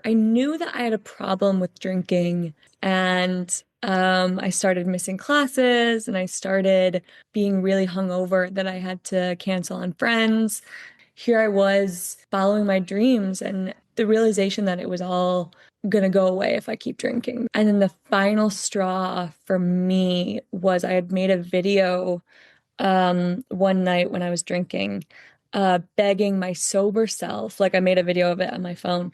I knew that I had a problem with drinking, and I started missing classes and I started being really hungover that I had to cancel on friends. Here I was following my dreams and the realization that it was all gonna go away if I keep drinking. And then the final straw for me was I had made a video one night when I was drinking, begging my sober self, like I made a video of it on my phone,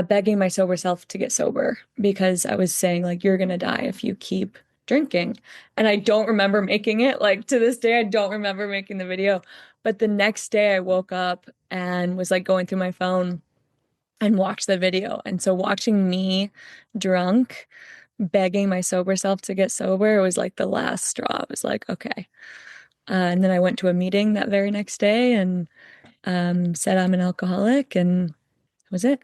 begging my sober self to get sober because I was saying like you're gonna die if you keep drinking. And I don't remember making it. Like to this day, I don't remember making the video. But the next day I woke up and was like going through my phone and watched the video. And so watching me drunk, begging my sober self to get sober was like the last straw. It was like, okay. And then I went to a meeting that very next day and said I'm an alcoholic, and that was it.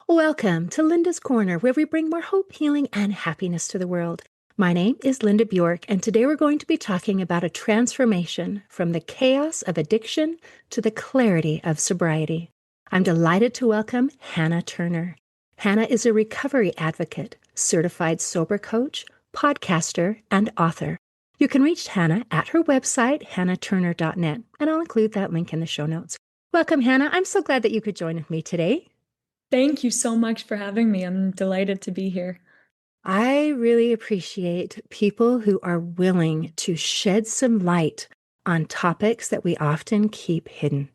Welcome to Linda's Corner, where we bring more hope, healing, and happiness to the world. My name is Linda Bjork, and today we're going to be talking about a transformation from the chaos of addiction to the clarity of sobriety. I'm delighted to welcome Hannah Turner. Hannah is a recovery advocate, certified sober coach, podcaster, and author. You can reach Hannah at her website, hannahturner.net, and I'll include that link in the show notes. Welcome, Hannah. I'm so glad that you could join me today. Thank you so much for having me. I'm delighted to be here. I really appreciate people who are willing to shed some light on topics that we often keep hidden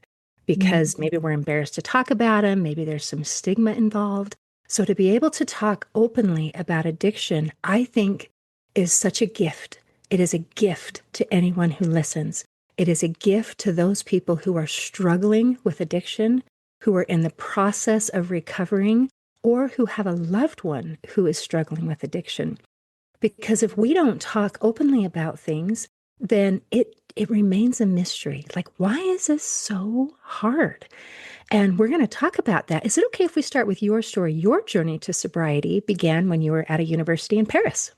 Mm. because maybe we're embarrassed to talk about them, maybe there's some stigma involved. So to be able to talk openly about addiction, I think is such a gift. It is a gift to anyone who listens. It is a gift to those people who are struggling with addiction, who are in the process of recovering, or who have a loved one who is struggling with addiction. Because if we don't talk openly about things, then it remains a mystery. Like, why is this so hard? And we're going to talk about that. Is it okay if we start with your story? Your journey to sobriety began when you were at a university in Paris.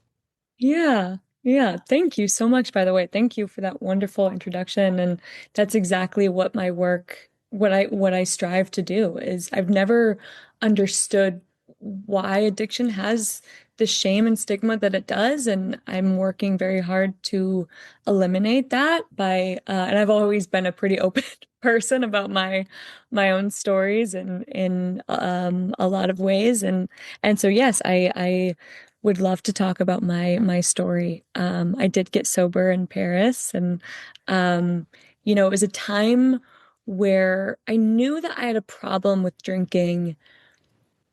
Yeah. Yeah. Thank you so much, by the way. Thank you for that wonderful introduction. And that's exactly what my work, what I strive to do is I've never understood why addiction has the shame and stigma that it does. And I'm working very hard to eliminate that and I've always been a pretty open person about my own stories and in a lot of ways. And so yes, I would love to talk about my story. I did get sober in Paris, and um, it was a time where I knew that I had a problem with drinking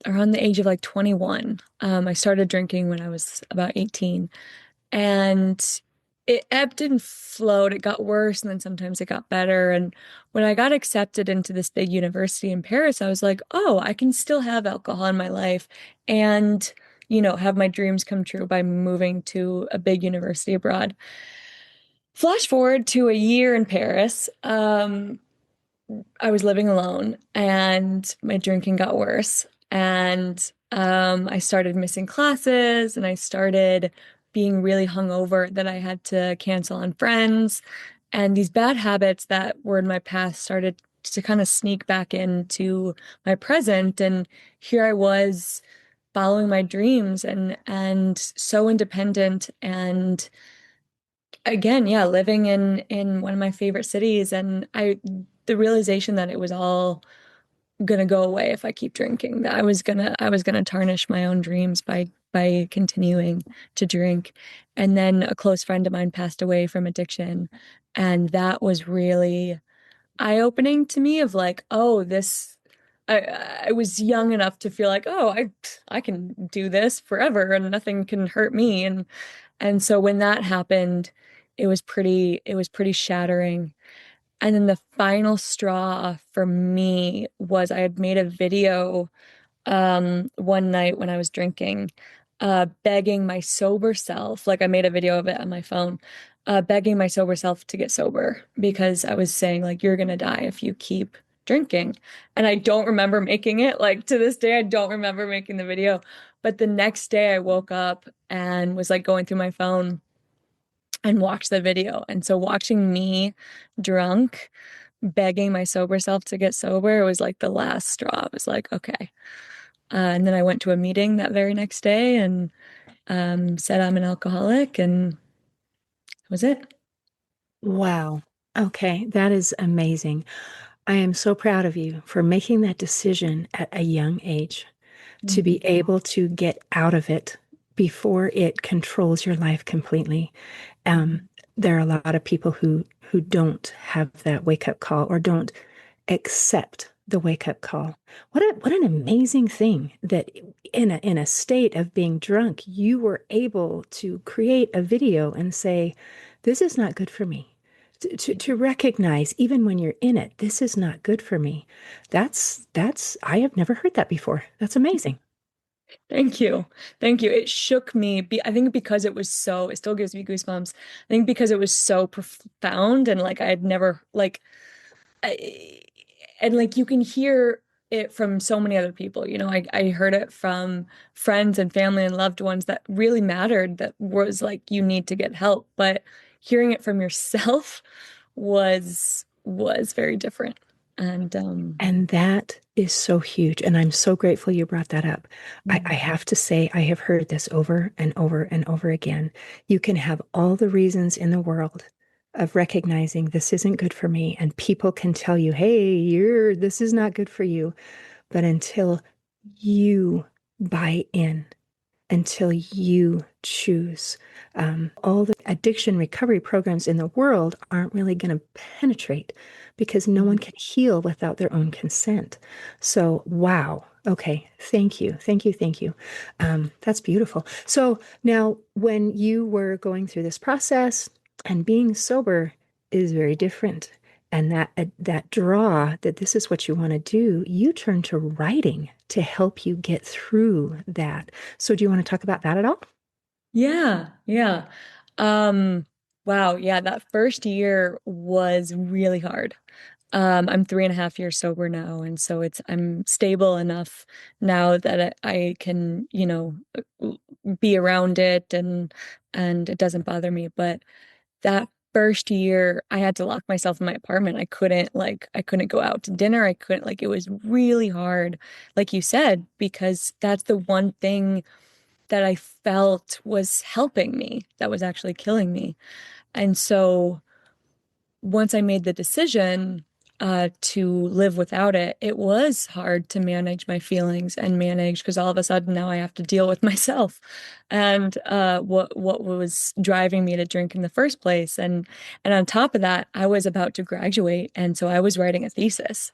around the age of like 21. I started drinking when I was about 18, and it ebbed and flowed. It got worse, and then sometimes it got better. And when I got accepted into this big university in Paris, I was like, oh, I can still have alcohol in my life and, have my dreams come true by moving to a big university abroad. Flash forward to a year in Paris. I was living alone and my drinking got worse. And I started missing classes and I started being really hungover that I had to cancel on friends. And these bad habits that were in my past started to kind of sneak back into my present. And here I was following my dreams and so independent and again, yeah, living in one of my favorite cities and the realization that it was all gonna go away if I keep drinking, that I was gonna tarnish my own dreams by continuing to drink. And then a close friend of mine passed away from addiction, and that was really eye-opening to me of like, oh, this I was young enough to feel like, oh, I can do this forever and nothing can hurt me. And so when that happened, it was pretty shattering. And then the final straw for me was I had made a video one night when I was drinking, begging my sober self, like I made a video of it on my phone, begging my sober self to get sober because I was saying like you're gonna die if you keep drinking. And I don't remember making it. Like to this day, I don't remember making the video. But the next day I woke up and was like going through my phone and watched the video. And so watching me drunk, begging my sober self to get sober. It was like the last straw. It was like, okay. And then I went to a meeting that very next day and said I'm an alcoholic, and that was it. Wow. Okay, that is amazing. I am so proud of you for making that decision at a young age to be Mhm. able to get out of it before it controls your life completely. Um, Mhm. there are a lot of people who don't have that wake up call or don't accept the wake up call. What an amazing thing that in a state of being drunk, you were able to create a video and say, "This is not good for me." To recognize even when you're in it, this is not good for me. That's I have never heard that before. That's amazing. Thank you. Thank you. It shook me. I think because it was so, it still gives me goosebumps. I think because it was so profound and like I had never, like, I, and like you can hear it from so many other people. I heard it from friends and family and loved ones that really mattered, that was like, you need to get help. But hearing it from yourself was very different. And And that is so huge. And I'm so grateful you brought that up. I have to say, I have heard this over and over and over again. You can have all the reasons in the world of recognizing this isn't good for me. And people can tell you, hey, this is not good for you. But until you buy in, until you choose. All the addiction recovery programs in the world aren't really going to penetrate because no one can heal without their own consent. So, wow. Okay. Thank you. Thank you. Thank you. That's beautiful. So, now when you were going through this process and being sober is very different. And that draw that this is what you want to do, you turn to writing to help you get through that. So do you want to talk about that at all? Yeah, yeah. Um, wow, yeah, that first year was really hard. I'm 3.5 years sober now, and so I'm stable enough now that I can, be around it and it doesn't bother me. But that first year, I had to lock myself in my apartment. I couldn't go out to dinner. I couldn't like it was really hard, like you said, because that's the one thing that I felt was helping me, that was actually killing me. And so once I made the decision to live without it, it was hard to manage my feelings and manage because all of a sudden now I have to deal with myself and what was driving me to drink in the first place. And on top of that, I was about to graduate, and so I was writing a thesis.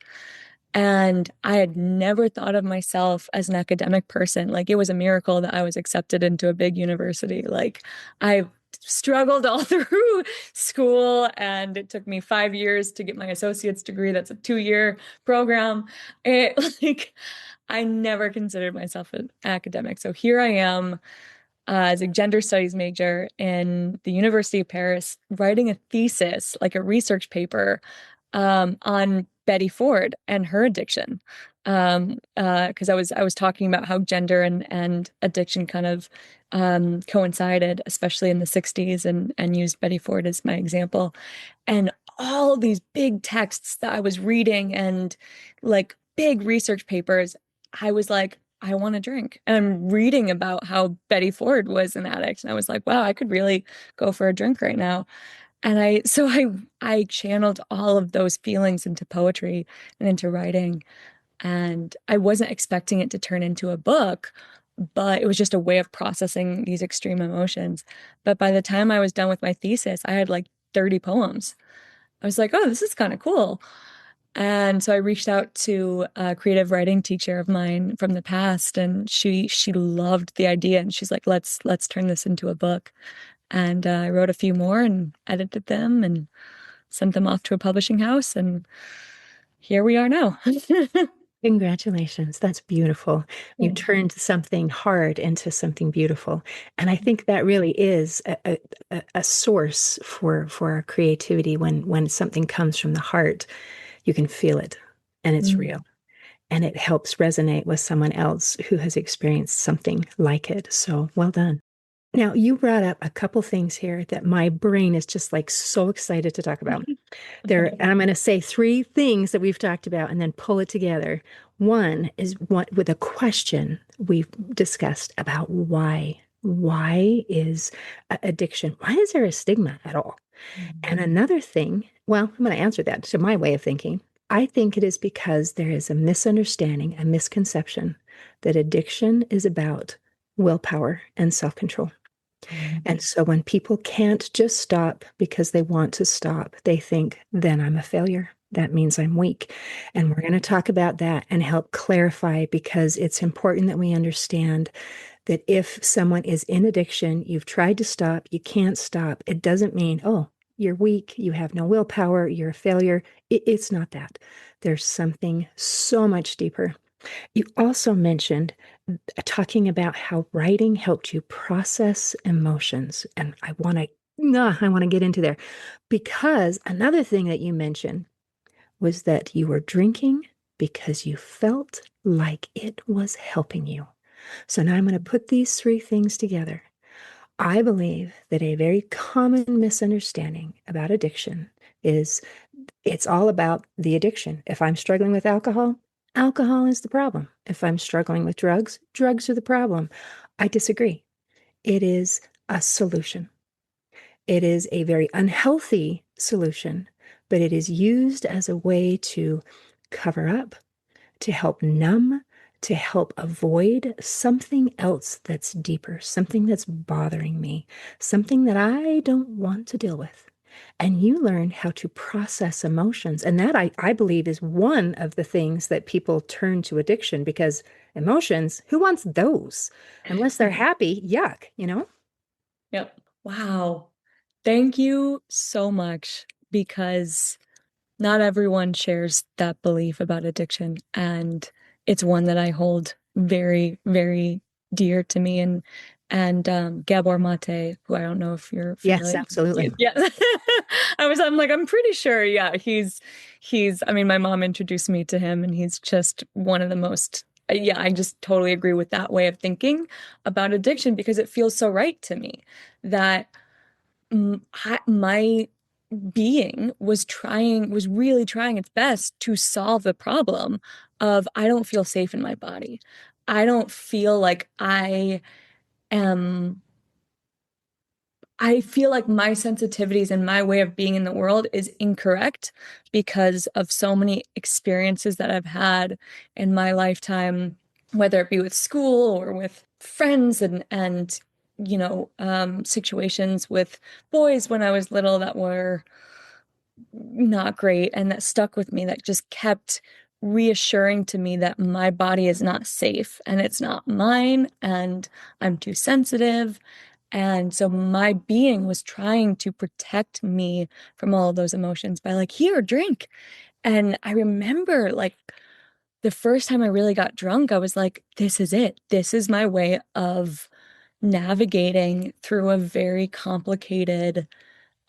And I had never thought of myself as an academic person. Like it was a miracle that I was accepted into a big university. Like I struggled all through school, and it took me 5 years to get my associate's degree. That's a 2-year program. It like I never considered myself an academic. So here I am as a gender studies major in the University of Paris, writing a thesis, like a research paper, on Betty Ford and her addiction. Because I was talking about how gender and addiction kind of coincided, especially in the 60s, and used Betty Ford as my example. And all these big texts that I was reading and like big research papers, I was like, I want to drink. And I'm reading about how Betty Ford was an addict. And I was like, wow, I could really go for a drink right now. And I channeled all of those feelings into poetry and into writing. And I wasn't expecting it to turn into a book, but it was just a way of processing these extreme emotions. But by the time I was done with my thesis, I had like 30 poems. I was like, oh, this is kind of cool. And so I reached out to a creative writing teacher of mine from the past, and she loved the idea, and she's like, let's turn this into a book. And I wrote a few more and edited them and sent them off to a publishing house, and here we are now. Congratulations. That's beautiful. You Thanks. turned something hard into something beautiful. And I think that really is a source for our creativity. When something comes from the heart, you can feel it and it's Mm. real. And it helps resonate with someone else who has experienced something like it. So well done. Now, you brought up a couple things here that my brain is just like so excited to talk about. There, and I'm going to say three things that we've talked about and then pull it together. One is what with a question we've discussed about why. Why is addiction? Why is there a stigma at all? And another thing, well, I'm going to answer that to my way of thinking. I think it is because there is a misunderstanding, a misconception that addiction is about willpower and self control. And so when people can't just stop because they want to stop, they think, then I'm a failure. That means I'm weak. And we're going to talk about that and help clarify because it's important that we understand that if someone is in addiction, you've tried to stop, you can't stop, it doesn't mean, oh, you're weak, you have no willpower, you're a failure. It's not that. There's something so much deeper. You also mentioned talking about how writing helped you process emotions. And I want to get into there because another thing that you mentioned was that you were drinking because you felt like it was helping you. So now I'm going to put these three things together. I believe that a very common misunderstanding about addiction is it's all about the addiction. If I'm struggling with alcohol, alcohol is the problem. If I'm struggling with drugs, drugs are the problem. I disagree. It is a solution. It is a very unhealthy solution, but it is used as a way to cover up, to help numb, to help avoid something else that's deeper, something that's bothering me, something that I don't want to deal with. And you learn how to process emotions. And that I believe is one of the things that people turn to addiction because emotions, who wants those? Unless they're happy, yuck, you know? Yep. Wow. Thank you so much because not everyone shares that belief about addiction, and it's one that I hold very, very dear to me. And Gabor Mate, who I don't know if you're Yes, familiar. absolutely. Yeah, I'm like, I'm pretty sure. Yeah, he's. I mean, my mom introduced me to him, and he's just one of the most. Yeah, I just totally agree with that way of thinking about addiction because it feels so right to me that my being was really trying its best to solve the problem of I don't feel safe in my body. I don't feel like am, I feel like my sensitivities and my way of being in the world is incorrect because of so many experiences that I've had in my lifetime, whether it be with school or with friends and situations with boys when I was little that were not great and that stuck with me, that just kept reassuring to me that my body is not safe and it's not mine and I'm too sensitive. And so my being was trying to protect me from all of those emotions by like, here, drink. And I remember like the first time I really got drunk, I was like, this is it. This is my way of navigating through a very complicated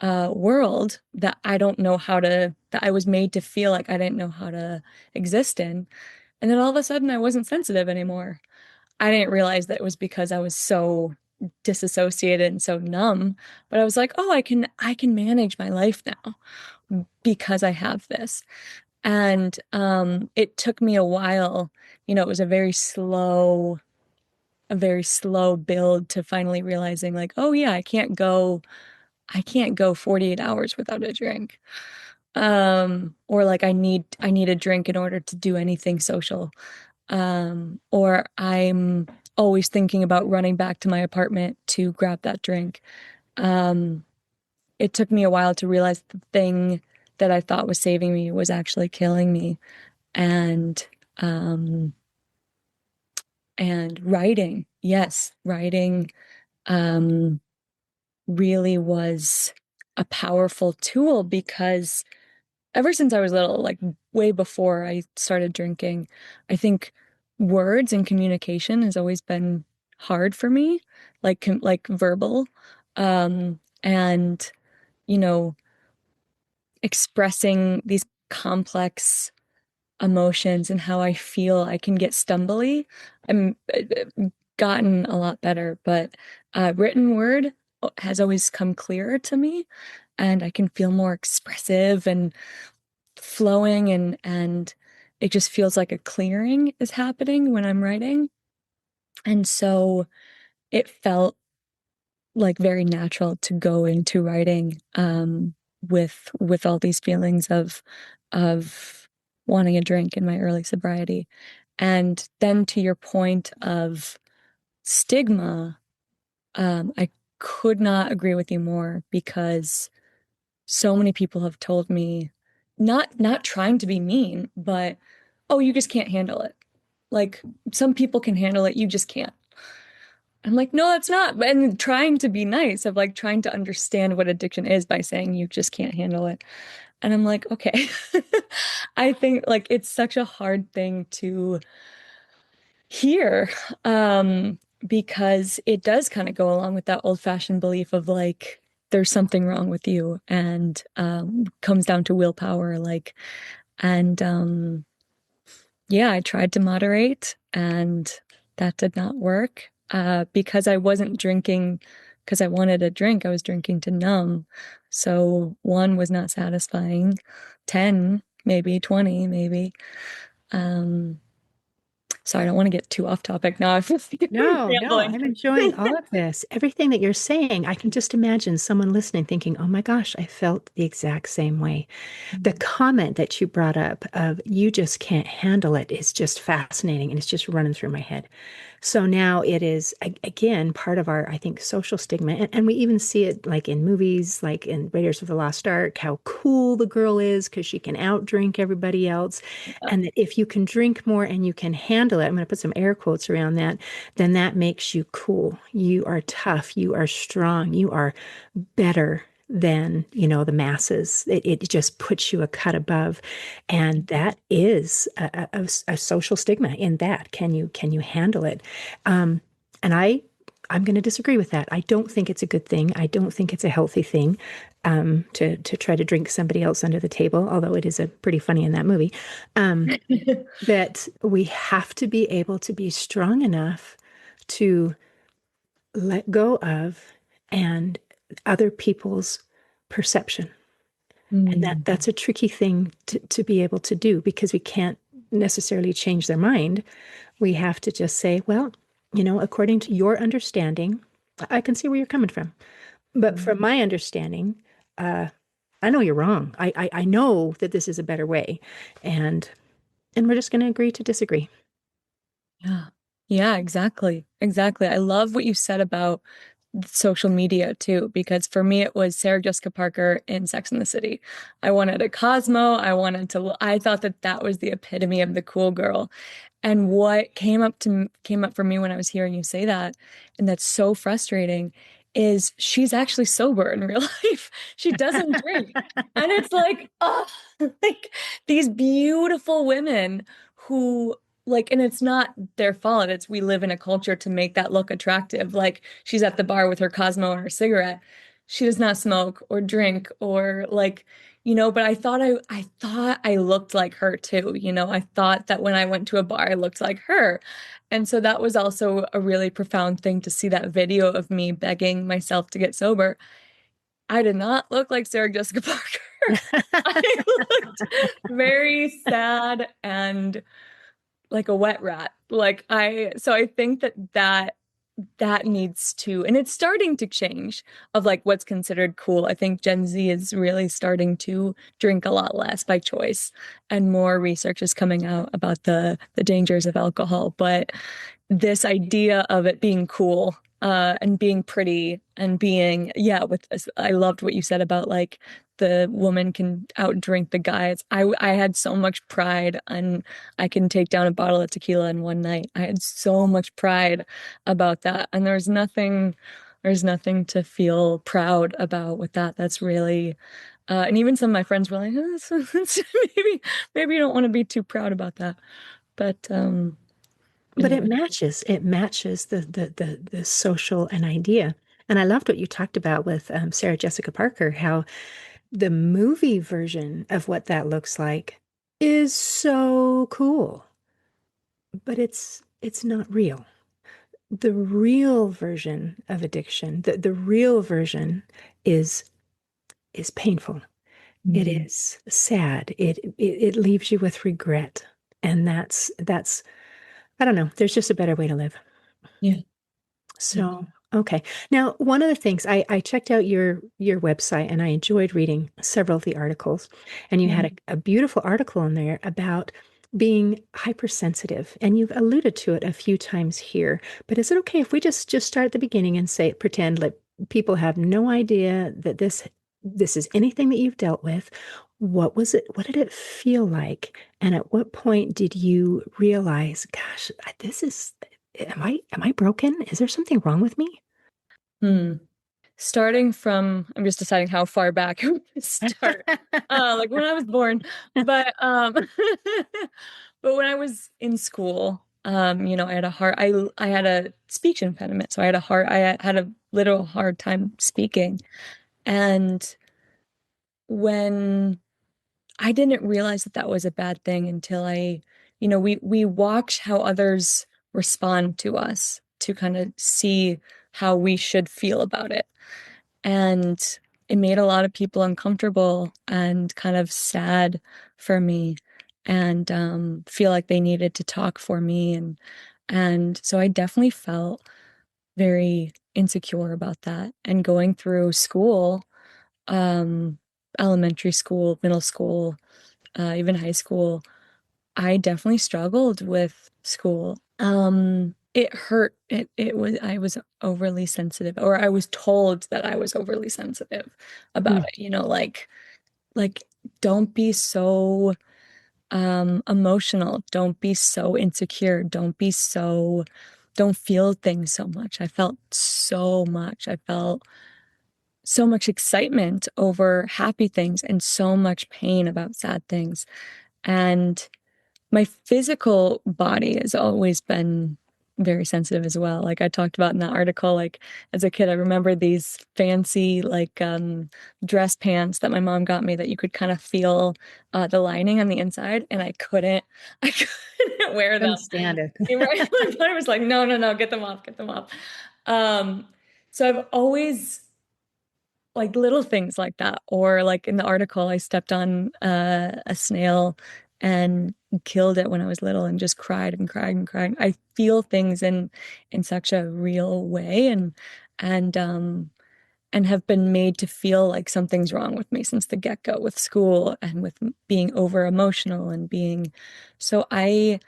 world that I don't know how to, that I was made to feel like I didn't know how to exist in. And then all of a sudden, I wasn't sensitive anymore. I didn't realize that it was because I was so disassociated and so numb, but I was like, oh, I can manage my life now because I have this. And it took me a while, it was a very slow build to finally realizing like, oh yeah, I can't go 48 hours without a drink. Or like I need a drink in order to do anything social. Or I'm always thinking about running back to my apartment to grab that drink. Um, it took me a while to realize the thing that I thought was saving me was actually killing me. And um, and writing, yes, writing um really was a powerful tool because ever since I was little, like way before I started drinking, I think words and communication has always been hard for me, like verbal, and you know, expressing these complex emotions and how I feel I can get stumbly. I'm gotten a lot better, but written word has always come clearer to me, and I can feel more expressive and flowing, and it just feels like a clearing is happening when I'm writing. And so it felt like very natural to go into writing with all these feelings of wanting a drink in my early sobriety. And then to your point of stigma, I could not agree with you more because so many people have told me, not trying to be mean, but oh, you just can't handle it. Like some people can handle it, you just can't. I'm like, no, that's not. And trying to be nice, of like trying to understand what addiction is by saying you just can't handle it. And I'm like, okay. I think like it's such a hard thing to hear, because it does kind of go along with that old-fashioned belief of like there's something wrong with you, and comes down to willpower, like, and yeah, I tried to moderate, and that did not work. Because I wasn't drinking because I wanted a drink. I was drinking to numb. So one was not satisfying. 10, maybe 20, maybe. Um, so I don't want to get too off topic now. I feel like I'm No, no, rambling. I'm enjoying all of this. Everything that you're saying, I can just imagine someone listening thinking, oh my gosh, I felt the exact same way. The comment that you brought up of you just can't handle it is just fascinating and it's just running through my head. So now it is again part of our, I think, social stigma. And we even see it like in movies, like in Raiders of the Lost Ark, how cool the girl is because she can outdrink everybody else. And that if you can drink more and you can handle it, I'm going to put some air quotes around that, then that makes you cool. You are tough. You are strong. You are better than, the masses. It just puts you a cut above. And that is a social stigma in that. Can you handle it? Um, and I'm going to disagree with that. I don't think it's a good thing. I don't think it's a healthy thing, to try to drink somebody else under the table, although it is a pretty funny in that movie. Um, that we have to be able to be strong enough to let go of and other people's perception. And Mm, that's a tricky thing to be able to do because we can't necessarily change their mind. We have to just say, well, according to your understanding, I can see where you're coming from. But mm. from my understanding, uh, I know you're wrong. I know that this is a better way. And we're just going to agree to disagree. Yeah. Yeah, exactly. Exactly. I love what you said about social media too, because for me it was Sarah Jessica Parker in Sex and the City. I wanted a Cosmo. I thought that that was the epitome of the cool girl. And what came up for me when I was hearing you say that, and that's so frustrating, is she's actually sober in real life. She doesn't drink. And it's like, oh, like these beautiful women who like, and it's not their fault. It's we live in a culture to make that look attractive. Like she's at the bar with her Cosmo and her cigarette. She does not smoke or drink or like, but I thought I looked like her too. I thought that when I went to a bar, I looked like her. And so that was also a really profound thing to see that video of me begging myself to get sober. I did not look like Sarah Jessica Parker. I looked very sad and like a wet rat. So I think that needs to, and it's starting to change of like what's considered cool. I think Gen Z is really starting to drink a lot less by choice, and more research is coming out about the dangers of alcohol. But this idea of it being cool, and being pretty and being, yeah, I loved what you said about like the woman can outdrink the guys. I had so much pride, and I can take down a bottle of tequila in one night. I had so much pride about that. And there's nothing to feel proud about with that. That's really, and even some of my friends were like, maybe you don't want to be too proud about that. But, But it anyway. matches. It matches the social and idea. And I loved what you talked about with Sarah Jessica Parker, how the movie version of what that looks like is so cool, but it's not real. the real version of addiction, the real version is is painful. It Mhm. is sad. It leaves you with regret. And that's I don't know, there's just a better way to live. Yeah. Yeah. So, okay. Now, one of the things I checked out your website and I enjoyed reading several of the articles. And you had Mhm. a beautiful article in there about being hypersensitive. And you've alluded to it a few times here. But is it okay if we just start at the beginning and say pretend like people have no idea that this is anything that you've dealt with? What was it? What did it feel like? And at what point did you realize, gosh, this is am I broken? Is there something wrong with me? Hmm. Starting from, I'm just deciding how far back I want to start. Like when I was born, but but when I was in school, I had a hard, I had a speech impediment, so I had a literal hard time speaking, and when I didn't realize that that was a bad thing until we watch how others respond to us to kind of see how we should feel about it. And it made a lot of people uncomfortable and kind of sad for me and feel like they needed to talk for me and so I definitely felt very insecure about that. And going through school, um, elementary school, middle school, even high school, I definitely struggled with school. It hurt. I was overly sensitive, or I was told that I was overly sensitive about Mm, it. Like don't be so emotional. Don't be so insecure. Don't feel things so much. I felt so much. I felt so much excitement over happy things and so much pain about sad things. And my physical body has always been very sensitive as well. Like I talked about in that article, like as a kid, I remember these fancy dress pants that my mom got me that you could kind of feel the lining on the inside, and I couldn't wear them. couldn't stand it. Right? My mother was like, no, no, no, get them off, get them off. Um, so I've always like little things like that. Or like in the article, I stepped on a snail and killed it when I was little and just cried and cried and cried. I feel things in such a real way and and have been made to feel like something's wrong with me since the get-go with school and with being over emotional and being so I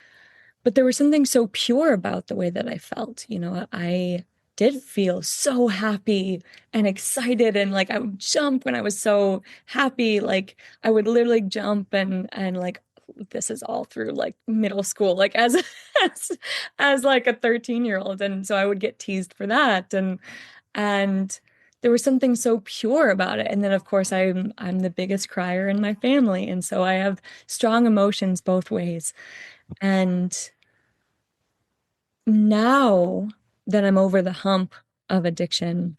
but there was something so pure about the way that I felt. I did feel so happy and excited and like I would jump when I was so happy. Like I would literally jump and like this is all through like middle school, like as as like a 13-year-old. And so I would get teased for that. And there was something so pure about it. And then of course I'm the biggest crier in my family. And so I have strong emotions both ways. And now that I'm over the hump of addiction,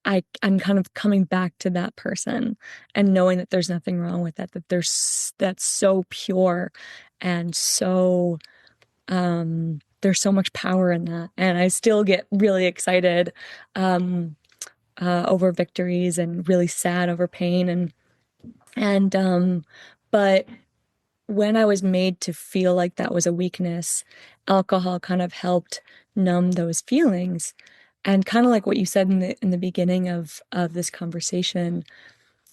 I'm kind of coming back to that person and knowing that there's nothing wrong with that, that that's so pure and so there's so much power in that. And I still get really excited um over victories and really sad over pain and but when I was made to feel like that was a weakness, alcohol kind of helped numb those feelings. And kind of like what you said in the beginning of this conversation,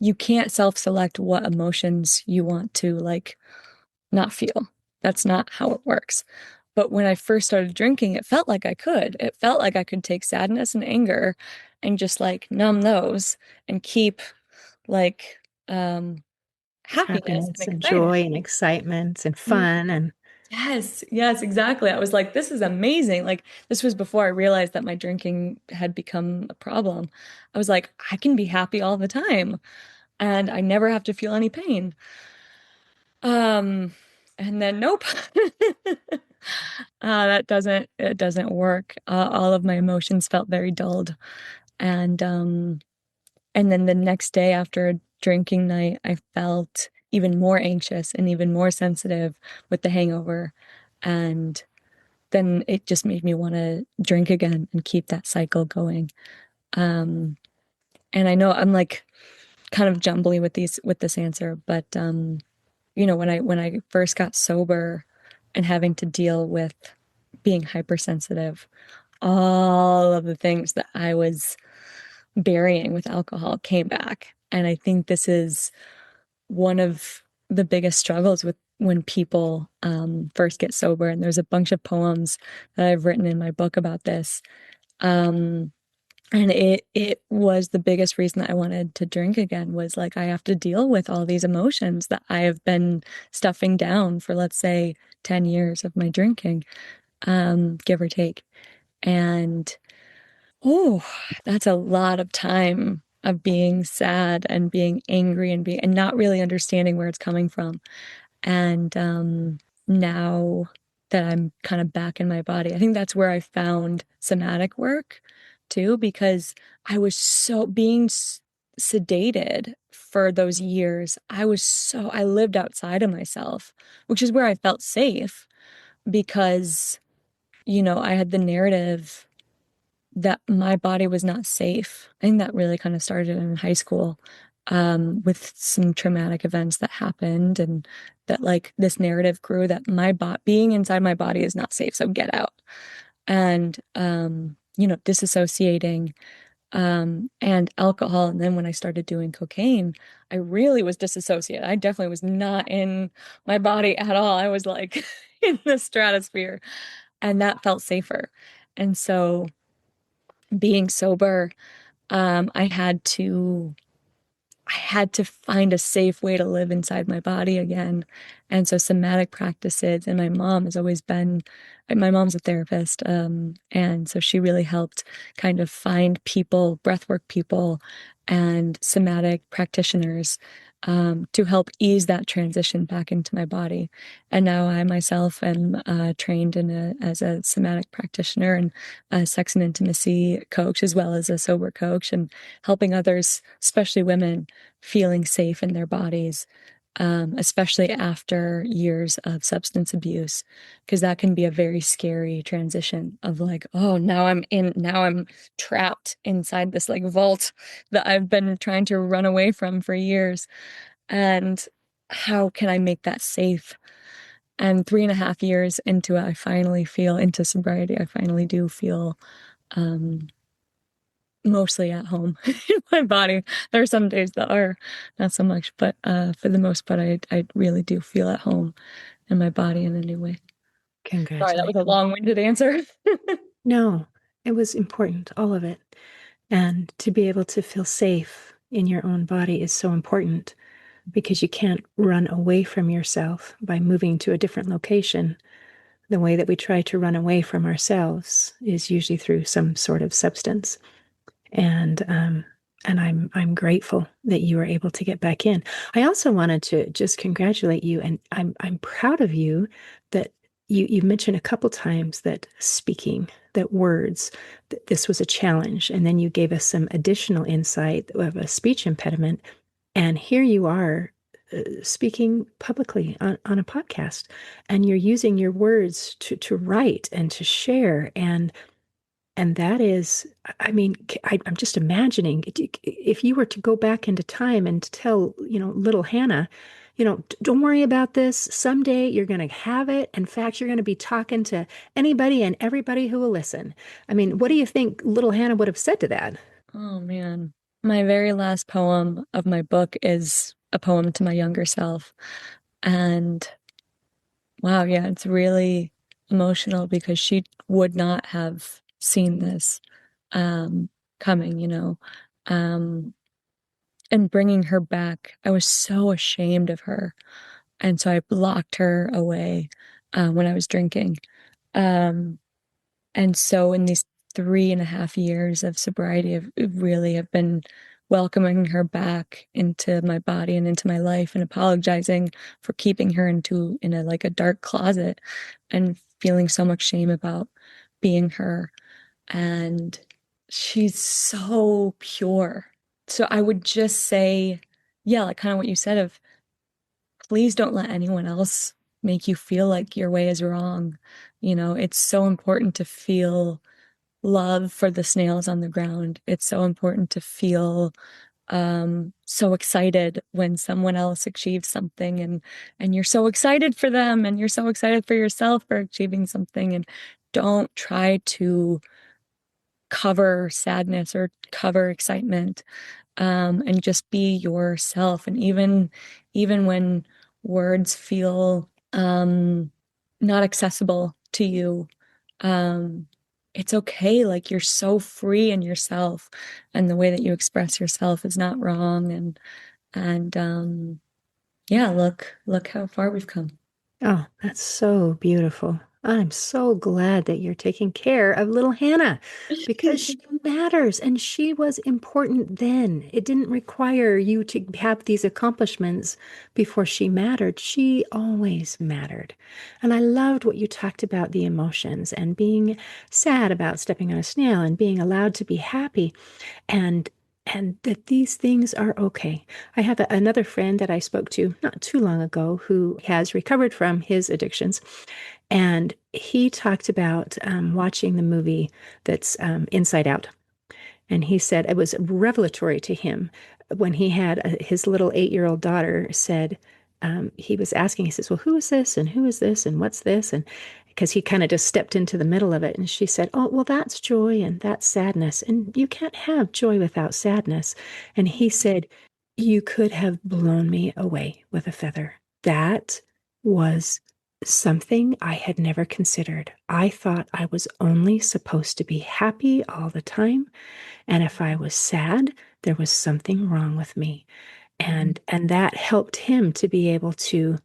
you can't self-select what emotions you want to like not feel. That's not how it works. But when I first started drinking, it felt like I could. It felt like I could take sadness and anger and just like numb those and keep like happiness Happiness and and excitement. joy and excitement and fun and Yes, yes, exactly. I was like, this is amazing. Like, this was before I realized that my drinking had become a problem. I was like, I can be happy all the time and I never have to feel any pain. Um, and then nope. It doesn't work. All of my emotions felt very dulled. And then the next day after a drinking night, I felt even more anxious and even more sensitive with the hangover. And then it just made me want to drink again and keep that cycle going. Um, and I know I'm like kind of jumbly with this answer, but when I first got sober and having to deal with being hypersensitive, all of the things that I was burying with alcohol came back. And I think this is one of the biggest struggles with when people first get sober. And there's a bunch of poems that I've written in my book about this. Um, and it was the biggest reason that I wanted to drink again was like I have to deal with all these emotions that I have been stuffing down for, let's say, 10 years of my drinking, give or take. And oh, that's a lot of time of being sad and being angry and not really understanding where it's coming from. And now that I'm kind of back in my body, I think that's where I found somatic work too, because I was so being sedated for those years. I lived outside of myself, which is where I felt safe because, I had the narrative that my body was not safe. I think that really kind of started in high school, with some traumatic events that happened, and that like this narrative grew that my bot being inside my body is not safe, so get out. And disassociating, and alcohol. And then when I started doing cocaine, I really was disassociated. I definitely was not in my body at all. I was like in the stratosphere, and that felt safer. And so being sober, I had to find a safe way to live inside my body again. And so somatic practices, and my mom's a therapist. And so she really helped kind of find people, breathwork people and somatic practitioners, to help ease that transition back into my body. And now I myself am trained as a somatic practitioner and a sex and intimacy coach, as well as a sober coach, and helping others, especially women, feeling safe in their bodies, especially after years of substance abuse, because that can be a very scary transition of like, oh, now I'm trapped inside this like vault that I've been trying to run away from for years. And how can I make that safe? And 3.5 years into it, I finally feel into sobriety. I finally do feel um, mostly at home in my body. There are some days that are not so much, but for the most part, I really do feel at home in my body in a new way. Sorry, that was a Congratulations. long-winded answer. No, it was important, all of it. And to be able to feel safe in your own body is so important because you can't run away from yourself by moving to a different location. The way that we try to run away from ourselves is usually through some sort of substance. And I'm grateful that you were able to get back in. I also wanted to just congratulate you, and I'm proud of you that you mentioned a couple times that speaking, that words, that this was a challenge, and then you gave us some additional insight of a speech impediment, and here you are. Speaking publicly on a podcast, and you're using your words to write and to share, and that is, I mean, I'm just imagining if you were to go back into time and to tell, little Hannah, don't worry about this. Someday you're going to have it. In fact, you're going to be talking to anybody and everybody who will listen. I mean, what do you think little Hannah would have said to that? Oh man. My very last poem of my book is a poem to my younger self. And wow, yeah, it's really emotional because she would not have seen this um coming, Um and bringing her back, I was so ashamed of her. And so I blocked her away when I was drinking. Um, and so in these 3.5 years of sobriety, I've really have been welcoming her back into my body and into my life and apologizing for keeping her in a like a dark closet and feeling so much shame about being her. And she's so pure. So I would just say, yeah, like kind of what you said of please don't let anyone else make you feel like your way is wrong. It's so important to feel love for the snails on the ground. It's so important to feel so excited when someone else achieves something, and you're so excited for them, and you're so excited for yourself for achieving something, and don't try to cover sadness or cover excitement, and just be yourself. And even when words feel not accessible to you, um, it's okay. Like, you're so free in yourself, and the way that you express yourself is not wrong. And yeah, look how far we've come. Oh, that's so beautiful. I'm so glad that you're taking care of little Hannah because she matters and she was important then. It didn't require you to have these accomplishments before she mattered. She always mattered. And I loved what you talked about the emotions and being sad about stepping on a snail and being allowed to be happy and that these things are okay. I have another friend that I spoke to not too long ago who has recovered from his addictions, and he talked about watching the movie that's Inside Out. And he said it was revelatory to him when he had his little 8-year-old daughter said, he was asking, he says, well, who is this? And who is this? And what's this? And because he kind of just stepped into the middle of it. And she said, oh, well, that's joy and that's sadness. And you can't have joy without sadness. And he said, you could have blown me away with a feather. That was something I had never considered. I thought I was only supposed to be happy all the time. And if I was sad, there was something wrong with me. And that helped him to be able to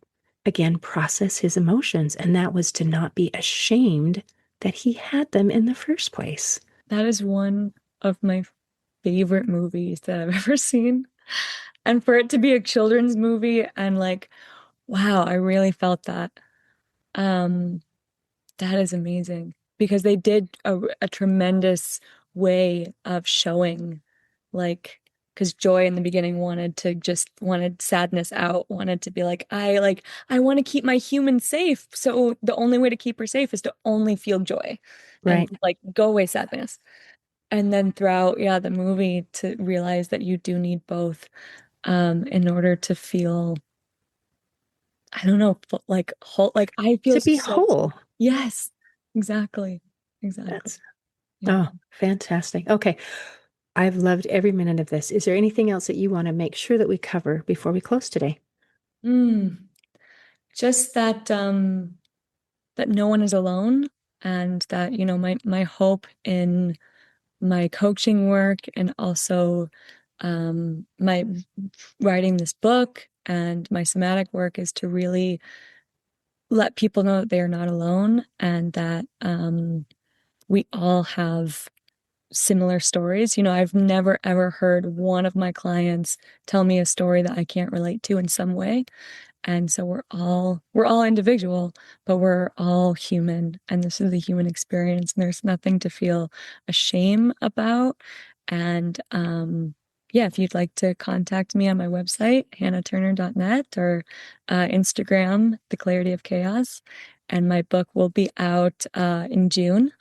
again process his emotions. And that was to not be ashamed that he had them in the first place. That is one of my favorite movies that I've ever seen. And for it to be a children's movie, and like, wow, I really felt that. Um, that is amazing because they did a tremendous way of showing, like, because Joy in the beginning wanted sadness out, wanted to be like, I want to keep my human safe. So the only way to keep her safe is to only feel joy and Right. like go away sadness. And then throughout, yeah, the movie, to realize that you do need both, in order to feel, I don't know, like whole, like I feel To be so, whole. yes, exactly. Exactly. That's, Yeah. oh, fantastic. Okay. I've loved every minute of this. Is there anything else that you want to make sure that we cover before we close today? Mm. Just that no one is alone, and that, my hope in my coaching work, and also my writing this book and my somatic work, is to really let people know that they are not alone, and that we all have similar stories. I've never ever heard one of my clients tell me a story that I can't relate to in some way. And so we're all individual, but we're all human, and this is the human experience, and there's nothing to feel ashamed about. And yeah, if you'd like to contact me on my website, hannahturner.net, or Instagram, The Clarity of Chaos. And my book will be out in June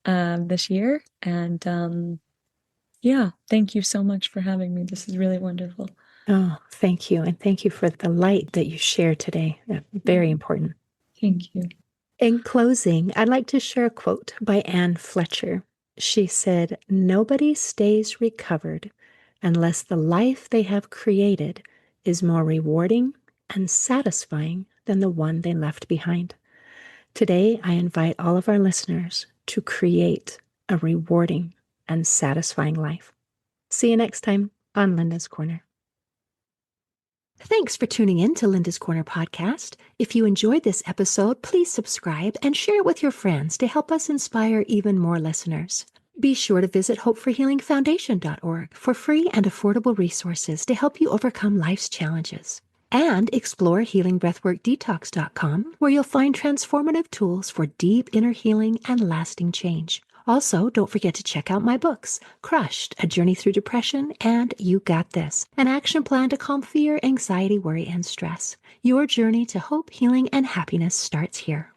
this year. And yeah, thank you so much for having me. This is really wonderful. Oh, thank you. And thank you for the light that you share today. Very important. Thank you. In closing, I'd like to share a quote by Anne Fletcher. She said, nobody stays recovered unless the life they have created is more rewarding and satisfying than the one they left behind. Today, I invite all of our listeners to create a rewarding and satisfying life. See you next time on Linda's Corner. Thanks for tuning in to Linda's Corner podcast. If you enjoyed this episode, please subscribe and share it with your friends to help us inspire even more listeners. Be sure to visit hopeforhealingfoundation.org for free and affordable resources to help you overcome life's challenges. And explore healingbreathworkdetox.com, where you'll find transformative tools for deep inner healing and lasting change. Also, don't forget to check out my books, Crushed, A Journey Through Depression, and You Got This, an action plan to calm fear, anxiety, worry, and stress. Your journey to hope, healing, and happiness starts here.